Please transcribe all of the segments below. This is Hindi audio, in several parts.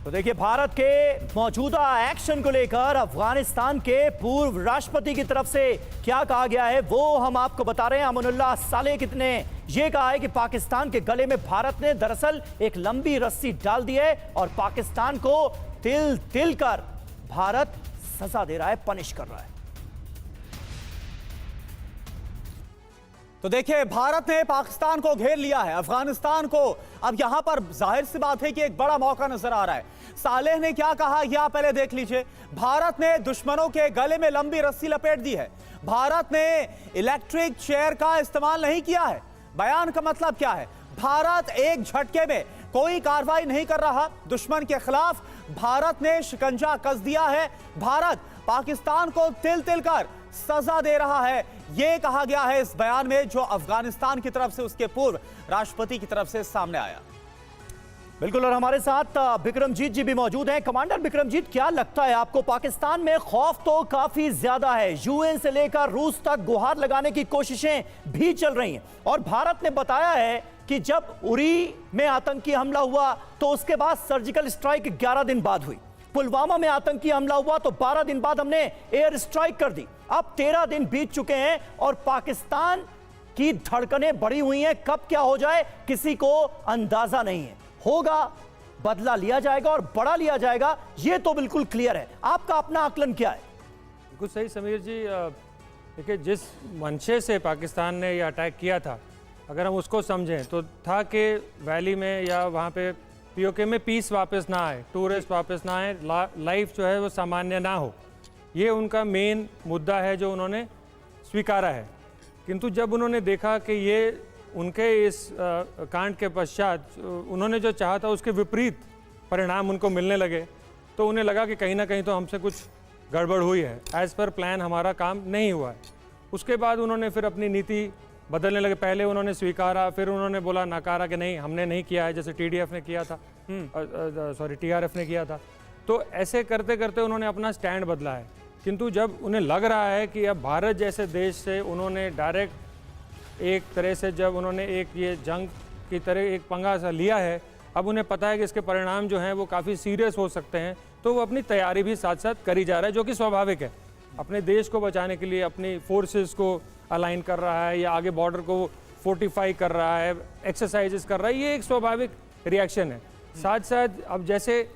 तो देखिए, भारत के मौजूदा एक्शन को लेकर अफगानिस्तान के पूर्व राष्ट्रपति की तरफ से क्या कहा गया है वो हम आपको बता रहे हैं। अमानुल्लाह सालेह ने यह कहा है कि पाकिस्तान के गले में भारत ने दरअसल एक लंबी रस्सी डाल दी है और पाकिस्तान को तिल तिल कर भारत सजा दे रहा है, पनिश कर रहा है। तो देखिए, भारत ने पाकिस्तान को घेर लिया है, अफगानिस्तान को। अब यहां पर जाहिर सी बात है कि एक बड़ा मौका नजर आ रहा है। सालेह ने क्या कहा यह आप पहले देख लीजिए। भारत ने दुश्मनों के गले में लंबी रस्सी लपेट दी है। भारत ने इलेक्ट्रिक चेयर का इस्तेमाल नहीं किया है। बयान का मतलब क्या है? भारत एक झटके में कोई कार्रवाई नहीं कर रहा दुश्मन के खिलाफ। भारत ने शिकंजा कस दिया है। भारत पाकिस्तान को तिल तिल कर सजा दे रहा है, यह कहा गया है इस बयान में जो अफगानिस्तान की तरफ से उसके पूर्व राष्ट्रपति की तरफ से सामने आया। बिल्कुल, और हमारे साथ बिक्रमजीत जी भी मौजूद हैं। कमांडर बिक्रमजीत, क्या लगता है आपको, पाकिस्तान में खौफ तो काफी ज्यादा है, यूएन से लेकर रूस तक गुहार लगाने की कोशिशें भी चल रही हैं और भारत ने बताया है कि जब उरी में आतंकी हमला हुआ तो उसके बाद सर्जिकल स्ट्राइक 11 दिन बाद हुई, पुलवामा में आतंकी हमला हुआ तो 12 दिन बाद हमने एयर स्ट्राइक कर दी। अब 13 दिन बीत चुके हैं और पाकिस्तान की धड़कनें बढ़ी हुई हैं। कब क्या हो जाए किसी को अंदाजा नहीं है। होगा, बदला लिया जाएगा और बड़ा लिया जाएगा, यह तो बिल्कुल क्लियर है। आपका अपना आकलन क्या है? बिल्कुल सही समीर जी। देखिए, जिस मंशे से पाकिस्तान ने यह अटैक किया था, अगर हम उसको समझें तो था कि वैली में या वहाँ पे पीओके में पीस वापस ना आए, टूरिस्ट वापस ना आए, लाइफ जो है वो सामान्य ना हो। ये उनका मेन मुद्दा है जो उन्होंने स्वीकारा है। किंतु जब उन्होंने देखा कि ये उनके इस कांड के पश्चात उन्होंने जो चाहा था उसके विपरीत परिणाम उनको मिलने लगे, तो उन्हें लगा कि कहीं ना कहीं तो हमसे कुछ गड़बड़ हुई है, एज़ पर प्लान हमारा काम नहीं हुआ है। उसके बाद उन्होंने फिर अपनी नीति बदलने लगे। पहले उन्होंने स्वीकारा, फिर उन्होंने बोला, नकारा कि नहीं हमने नहीं किया है, जैसे टीडीएफ ने किया था, टीआरएफ ने किया था। तो ऐसे करते करते उन्होंने अपना स्टैंड बदला है। किंतु जब उन्हें लग रहा है कि अब भारत जैसे देश से उन्होंने डायरेक्ट एक तरह से जब उन्होंने एक ये जंग की तरह एक पंगा सा लिया है, अब उन्हें पता है कि इसके परिणाम जो हैं वो काफ़ी सीरियस हो सकते हैं, तो वो अपनी तैयारी भी साथ साथ करी जा रहा है, जो कि स्वाभाविक है। अपने देश को बचाने के लिए अपनी फोर्सेस को अलाइन कर रहा है या आगे बॉर्डर को फोर्टिफाई कर रहा है, एक्सरसाइजेस कर रहा है, ये एक स्वाभाविक रिएक्शन है। साथ साथ अब जैसे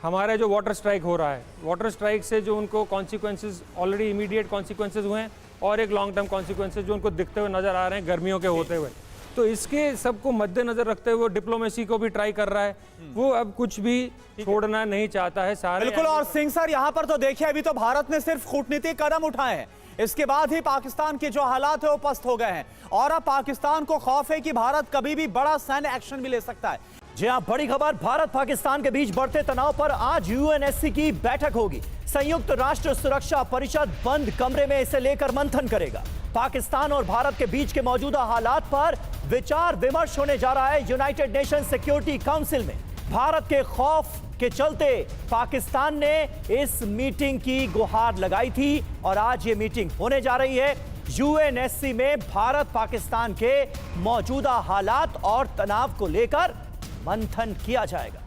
हमारा जो वाटर स्ट्राइक हो रहा है, वाटर स्ट्राइक से जो उनको कॉन्सिक्वेंसेस ऑलरेडी इमीडिएट कॉन्सिक्वेंसेस हुए हैं और एक लॉन्ग टर्म कॉन्सिक्वेंसेस जो उनको दिखते हुए नजर आ रहे हैं गर्मियों के होते हुए, तो इसके सबको मद्देनजर रखते हुए वो डिप्लोमेसी को भी ट्राई कर रहा है। वो अब कुछ भी छोड़ना नहीं चाहता है सारे। बिल्कुल। और सिंह सर, यहाँ पर तो देखिए, अभी तो भारत ने सिर्फ कूटनीतिक कदम उठाए हैं, इसके बाद ही पाकिस्तान के जो हालात है वो पस्त हो गए हैं और अब पाकिस्तान को खौफ है कि भारत कभी भी बड़ा सैन्य एक्शन भी ले सकता है। जी हां, बड़ी खबर, भारत पाकिस्तान के बीच बढ़ते तनाव पर आज यूएनएससी की बैठक होगी। संयुक्त राष्ट्र सुरक्षा परिषद बंद कमरे में इसे लेकर मंथन करेगा। पाकिस्तान और भारत के बीच के मौजूदा हालात पर विचार विमर्श होने जा रहा है यूनाइटेड नेशन सिक्योरिटी काउंसिल में। भारत के खौफ के चलते पाकिस्तान ने इस मीटिंग की गुहार लगाई थी और आज ये मीटिंग होने जा रही है। यूएनएससी में भारत पाकिस्तान के मौजूदा हालात और तनाव को लेकर मंथन किया जाएगा।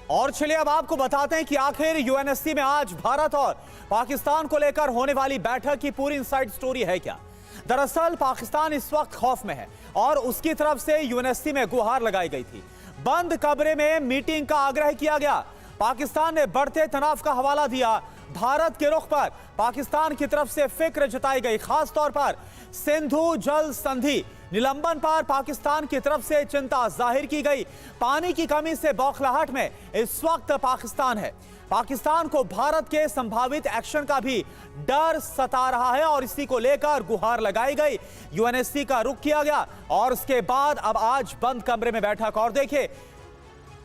और चलिए अब आपको बताते हैं कि आखिर यूएनएससी में आज भारत और पाकिस्तान को लेकर होने वाली बैठक की पूरी इनसाइड स्टोरी है क्या। दरअसल पाकिस्तान इस वक्त खौफ में है और उसकी तरफ से यूएनएससी में गुहार लगाई गई थी। बंद कमरे में मीटिंग का आग्रह किया गया। पाकिस्तान ने बढ़ते तनाव का हवाला दिया। भारत के रुख पर पाकिस्तान की तरफ से फिक्र जताई गई, खास तौर पर सिंधु जल संधि निलंबन पर पाकिस्तान की तरफ से चिंता जाहिर की गई। पानी की कमी से बौखलाहट में इस वक्त पाकिस्तान है। पाकिस्तान को भारत के संभावित एक्शन का भी डर सता रहा है और इसी को लेकर गुहार लगाई गई। यूएनएससी का रुख किया गया और उसके बाद अब आज बंद कमरे में बैठक। और देखिए,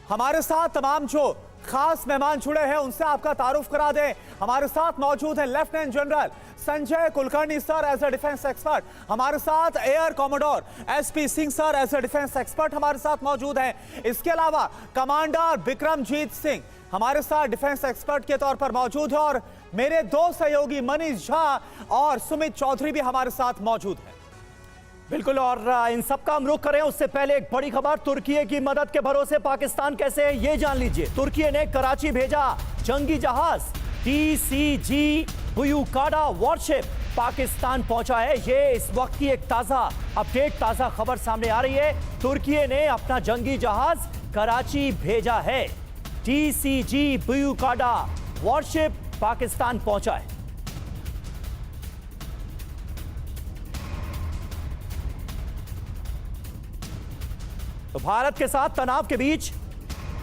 हमारे साथ तमाम जो खास मेहमान जुड़े हैं, उनसे आपका तारुफ करा दें। हमारे साथ मौजूद हैं lieutenant general Sanjay Kulkarni sir as a defence expert, हमारे साथ air commodore SP Singh sir as a defence expert हमारे साथ मौजूद हैं। इसके अलावा कमांडर बिक्रमजीत सिंह हमारे साथ डिफेंस एक्सपर्ट के तौर पर मौजूद है, और मेरे दो सहयोगी मनीष झा और सुमित चौधरी भी हमारे साथ मौजूद हैं। बिल्कुल, और इन सब का हम रुख करें उससे पहले एक बड़ी खबर, तुर्की की मदद के भरोसे पाकिस्तान कैसे है ये जान लीजिए। तुर्की ने कराची भेजा जंगी जहाज TCG बुयुकाडा वॉरशिप पाकिस्तान पहुंचा है। ये इस वक्त की एक ताजा अपडेट, ताजा खबर सामने आ रही है। तुर्की ने अपना जंगी जहाज कराची भेजा है। TCG बुयुकाडा वॉरशिप पाकिस्तान पहुंचा है। तो भारत के साथ तनाव के बीच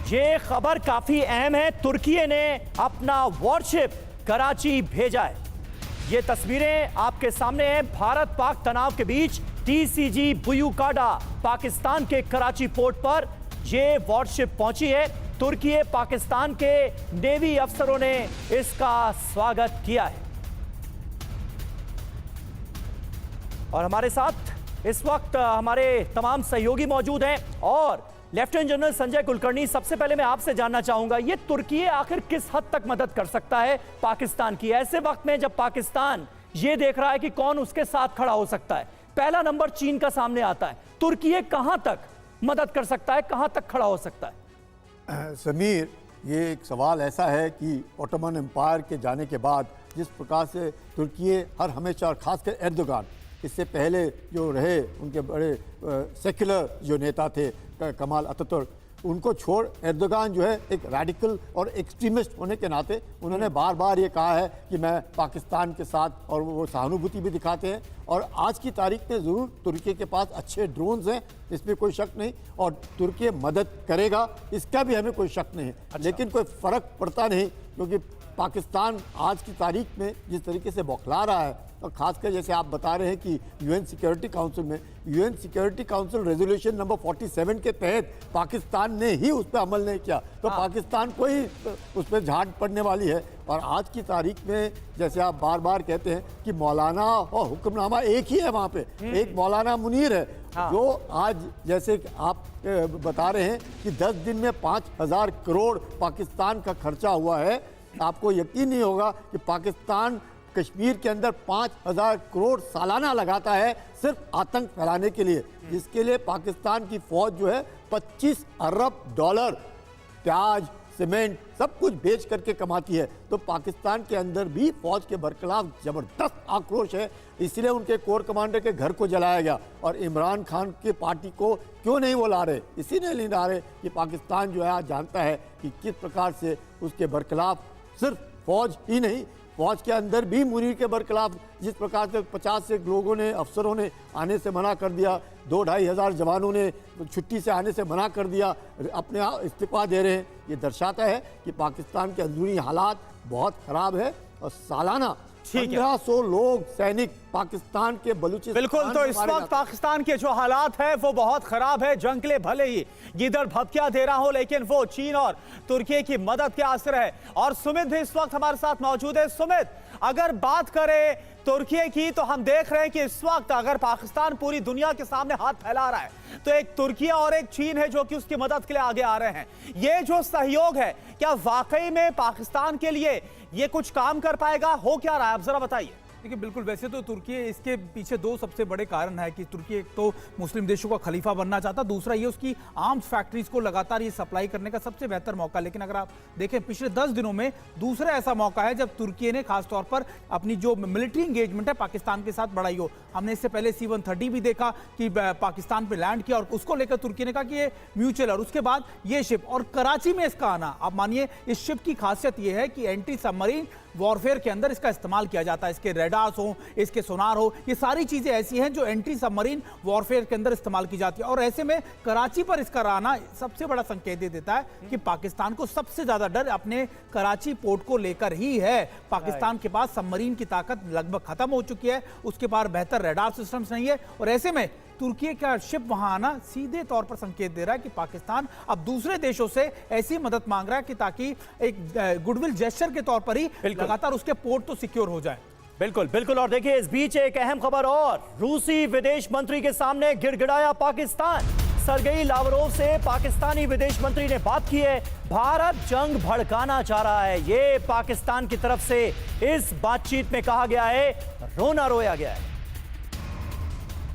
ये खबर काफी अहम है। तुर्की ने अपना वॉरशिप कराची भेजा है। ये तस्वीरें आपके सामने हैं। भारत पाक तनाव के बीच TCG बुयुकाडा पाकिस्तान के कराची पोर्ट पर ये वॉरशिप पहुंची है। तुर्की पाकिस्तान के नेवी अफसरों ने इसका स्वागत किया है। और हमारे साथ इस वक्त हमारे तमाम सहयोगी मौजूद हैं, और लेफ्टिनेंट जनरल संजय कुलकर्णी, सबसे पहले मैं आपसे जानना चाहूंगा ये तुर्की आखिर किस हद तक मदद कर सकता है पाकिस्तान की, ऐसे वक्त में जब पाकिस्तान ये देख रहा है कि कौन उसके साथ खड़ा हो सकता है। पहला नंबर चीन का सामने आता है। तुर्की कहां तक मदद कर सकता है, कहां तक खड़ा हो सकता है? समीर, ये एक सवाल ऐसा है कि ओटोमन एम्पायर के जाने के बाद जिस प्रकार से तुर्की हर हमेशा, और खासकर एर्दोगान, इससे पहले जो रहे उनके बड़े सेक्युलर जो नेता थे कमाल अतातुर्क, उनको छोड़ एर्दोगान जो है एक रैडिकल और एक्सट्रीमिस्ट होने के नाते उन्होंने बार बार ये कहा है कि मैं पाकिस्तान के साथ, और वो सहानुभूति भी दिखाते हैं। और आज की तारीख में ज़रूर तुर्की के पास अच्छे ड्रोन्स हैं, इसमें कोई शक नहीं, और तुर्की मदद करेगा इसका भी हमें कोई शक नहीं है। लेकिन कोई फ़र्क पड़ता नहीं, क्योंकि पाकिस्तान आज की तारीख में जिस तरीके से बौखला रहा है, और ख़ासकर जैसे आप बता रहे हैं कि UN सिक्योरिटी काउंसिल में, UN security council resolution number 47 के तहत पाकिस्तान ने ही उस पर अमल नहीं किया, तो पाकिस्तान को ही उस पर झाड़ पड़ने वाली है। और आज की तारीख में जैसे आप बार बार कहते हैं कि मौलाना और हुक्मनामा एक ही है, वहाँ पे एक मौलाना मुनीर है, जो आज जैसे आप बता रहे हैं कि 10 दिन में 5,000 करोड़ पाकिस्तान का खर्चा हुआ है। आपको यकीन नहीं होगा कि पाकिस्तान कश्मीर के अंदर 5,000 करोड़ सालाना लगाता है सिर्फ आतंक फैलाने के लिए, जिसके लिए पाकिस्तान की फौज जो है 25 अरब डॉलर प्याज, सीमेंट सब कुछ बेच करके कमाती है। तो पाकिस्तान के अंदर भी फौज के बरखिलाफ जबरदस्त आक्रोश है, इसलिए उनके कोर कमांडर के घर को जलाया गया। और इमरान खान की पार्टी को क्यों नहीं वो ला रहे, इसीलिए नहीं ला रहे कि पाकिस्तान जो है आज जानता है कि किस प्रकार से उसके बरखिलाफ सिर्फ फौज ही नहीं, फौज के अंदर भी मुनीर के बरखिलाफ जिस प्रकार से 50 से लोगों ने, अफसरों ने आने से मना कर दिया, 2-2.5 हज़ार जवानों ने छुट्टी से आने से मना कर दिया, अपने इस्तीफा दे रहे हैं, ये दर्शाता है कि पाकिस्तान के अंदरूनी हालात बहुत ख़राब है। और सालाना 1500 लोग सैनिक पाकिस्तान के बलूचिस्तान, बिल्कुल, तो इस वक्त पाकिस्तान के जो हालात है वो बहुत खराब है। जंग के लिए भले ही गिदड़ भपकियां दे रहा हो, लेकिन वो चीन और तुर्की की मदद के आसरे है। और सुमित भी इस वक्त हमारे साथ मौजूद है। सुमित, अगर बात करें तुर्की की, तो हम देख रहे हैं कि इस वक्त अगर पाकिस्तान पूरी दुनिया के सामने हाथ फैला रहा है, तो एक तुर्की और एक चीन है जो कि उसकी मदद के लिए आगे आ रहे हैं। ये जो सहयोग है, क्या वाकई में पाकिस्तान के लिए ये कुछ काम कर पाएगा? हो क्या रहा है, आप जरा बताइए। देखिए, बिल्कुल, वैसे तो तुर्की इसके पीछे दो सबसे बड़े कारण है कि तुर्की एक तो मुस्लिम देशों का खलीफा बनना चाहता, दूसरा ये उसकी आर्म्स फैक्ट्रीज को लगातार ये सप्लाई करने का सबसे बेहतर मौका। लेकिन अगर आप देखें पिछले 10 दिनों में दूसरा ऐसा मौका है जब तुर्की ने खासतौर पर अपनी जो मिलिट्री इंगेजमेंट है पाकिस्तान के साथ बढ़ाई हो। हमने इससे पहले C-130 भी देखा कि पाकिस्तान पर लैंड किया, और उसको लेकर तुर्की ने कहा कि ये म्यूचुअल, और उसके बाद ये शिप और कराची में इसका आना। आप मानिए इस शिप की खासियत ये है कि एंटी सबमरीन वॉरफेयर के अंदर इसका इस्तेमाल किया जाता है। इसके रेडार्स हो, इसके सोनार हो, ये सारी चीजें ऐसी हैं जो एंटी सबमरीन वॉरफेयर के अंदर इस्तेमाल की जाती है। और ऐसे में कराची पर इसका रहना सबसे बड़ा संकेत दे देता है कि पाकिस्तान को सबसे ज्यादा डर अपने कराची पोर्ट को लेकर ही है। पाकिस्तान के पास सबमरीन की ताकत लगभग खत्म हो चुकी है, उसके पास बेहतर रेडार सिस्टम्स नहीं है, और ऐसे में तुर्की का शिप वहां आना सीधे तौर पर संकेत दे रहा है कि पाकिस्तान अब दूसरे देशों से ऐसी मदद मांग रहा है कि ताकि एक गुडविल जेस्चर के तौर पर ही लगातार उसके पोर्ट तो सिक्योर हो जाए। बिल्कुल बिल्कुल। और देखिए इस बीच एक अहम खबर और, रूसी विदेश मंत्री के सामने गिड़गिड़ाया पाकिस्तान। सरगेई लावरोव से पाकिस्तानी विदेश मंत्री ने बात की है। भारत जंग भड़काना चाह रहा है, ये पाकिस्तान की तरफ से इस बातचीत में कहा गया है, रोना रोया गया है।